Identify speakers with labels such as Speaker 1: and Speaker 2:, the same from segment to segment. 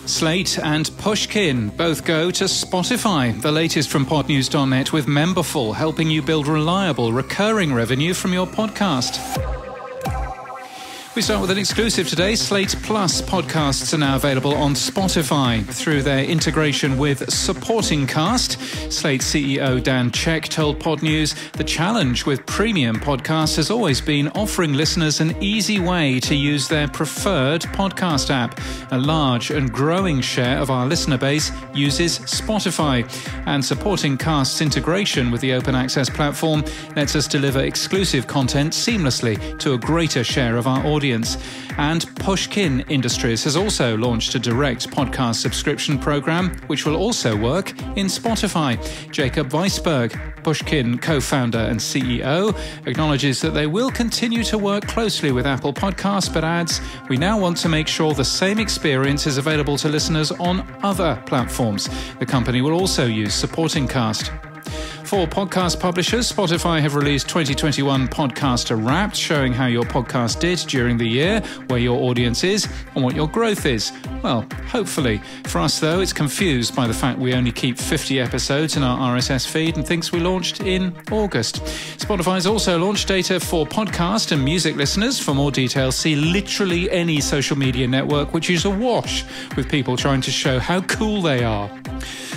Speaker 1: Slate and Pushkin both go to Spotify. The latest from podnews.net with Memberfold, helping you build reliable, recurring revenue from your podcast. We start with an exclusive today. Slate Plus podcasts are now available on Spotify through their integration with Supporting Cast. Slate CEO Dan Check told Pod News the challenge with premium podcasts has always been offering listeners an easy way to use their preferred podcast app. A large and growing share of our listener base uses Spotify, and Supporting Cast's integration with the open access platform lets us deliver exclusive content seamlessly to a greater share of our audience. And Pushkin Industries has also launched a direct podcast subscription program, which will also work in Spotify. Jacob Weisberg, Pushkin co-founder and CEO, acknowledges that they will continue to work closely with Apple Podcasts, but adds, "We now want to make sure the same experience is available to listeners on other platforms." The company will also use Supporting Cast. For podcast publishers, Spotify have released 2021 Podcaster Wrapped, showing how your podcast did during the year, where your audience is, and what your growth is. Well, hopefully. For us, though, it's confused by the fact we only keep 50 episodes in our RSS feed and thinks we launched in August. Spotify's also launched data for podcast and music listeners. For more details, see literally any social media network, which is awash with people trying to show how cool they are.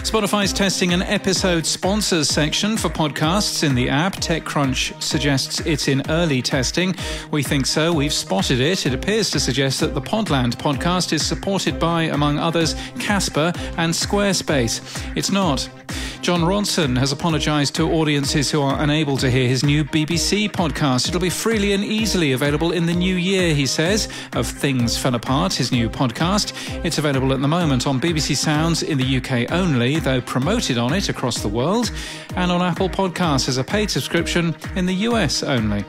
Speaker 1: Spotify's testing an episode sponsors section for podcasts in the app. TechCrunch suggests it's in early testing. We think so. We've spotted it. It appears to suggest that the Podland podcast is supported by, among others, Casper and Squarespace. It's not. John Ronson has apologised to audiences who are unable to hear his new BBC podcast. It'll be freely and easily available in the new year, he says, of Things Fell Apart, his new podcast. It's available at the moment on BBC Sounds in the UK only, though promoted on it across the world, and on Apple Podcasts as a paid subscription in the US only.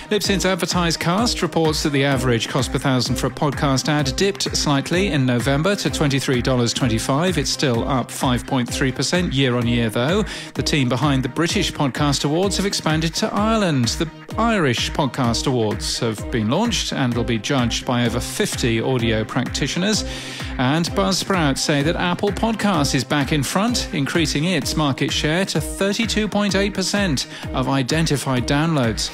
Speaker 1: Libsyn's AdvertiseCast reports that the average cost per thousand for a podcast ad dipped slightly in November to $23.25. It's still up 5.3% year on year, though. The team behind the British Podcast Awards have expanded to Ireland. The Irish Podcast Awards have been launched and will be judged by over 50 audio practitioners. And Buzzsprout say that Apple Podcasts is back in front, increasing its market share to 32.8% of identified downloads.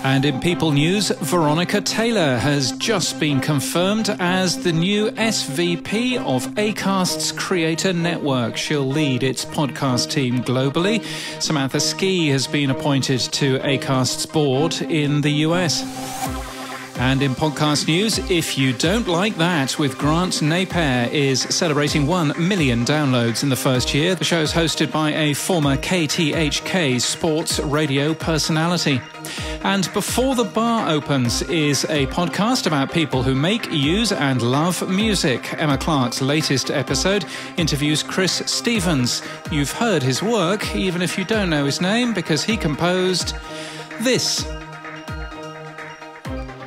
Speaker 1: And in People News, Veronica Taylor has just been confirmed as the new SVP of Acast's Creator Network. She'll lead its podcast team globally. Samantha Ski has been appointed to Acast's board in the US. And in podcast news, If You Don't Like That, with Grant Napier, is celebrating 1 million downloads in the first year. The show is hosted by a former KTHK sports radio personality. And Before the Bar Opens is a podcast about people who make, use and love music. Emma Clark's latest episode interviews Chris Stevens. You've heard his work, even if you don't know his name, because he composed this.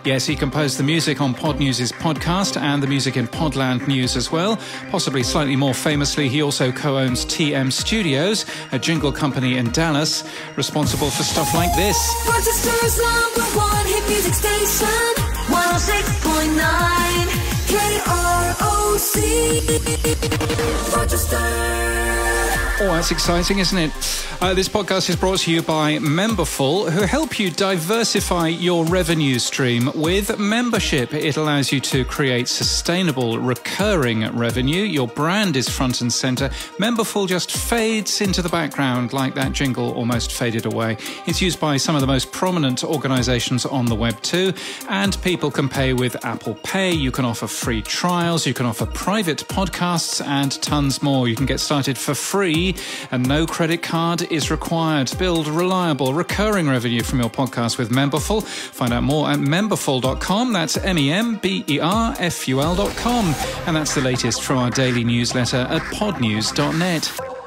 Speaker 1: Yes, he composed the music on Pod News' podcast and the music in Podland News as well. Possibly slightly more famously, he also co-owns TM Studios, a jingle company in Dallas, responsible for stuff like this.
Speaker 2: Rochester's #1 hit music station, 106.9 KROC. Rochester.
Speaker 1: Oh, that's exciting, isn't it? This podcast is brought to you by Memberfold, who help you diversify your revenue stream with membership. It allows you to create sustainable, recurring revenue. Your brand is front and center. Memberfold just fades into the background like that jingle almost faded away. It's used by some of the most prominent organizations on the web too, and people can pay with Apple Pay. You can offer free trials. You can offer private podcasts and tons more. You can get started for free and no credit card is required. Build reliable, recurring revenue from your podcast with Memberfold. Find out more at memberfold.com. That's memberful.com. And that's the latest from our daily newsletter at podnews.net.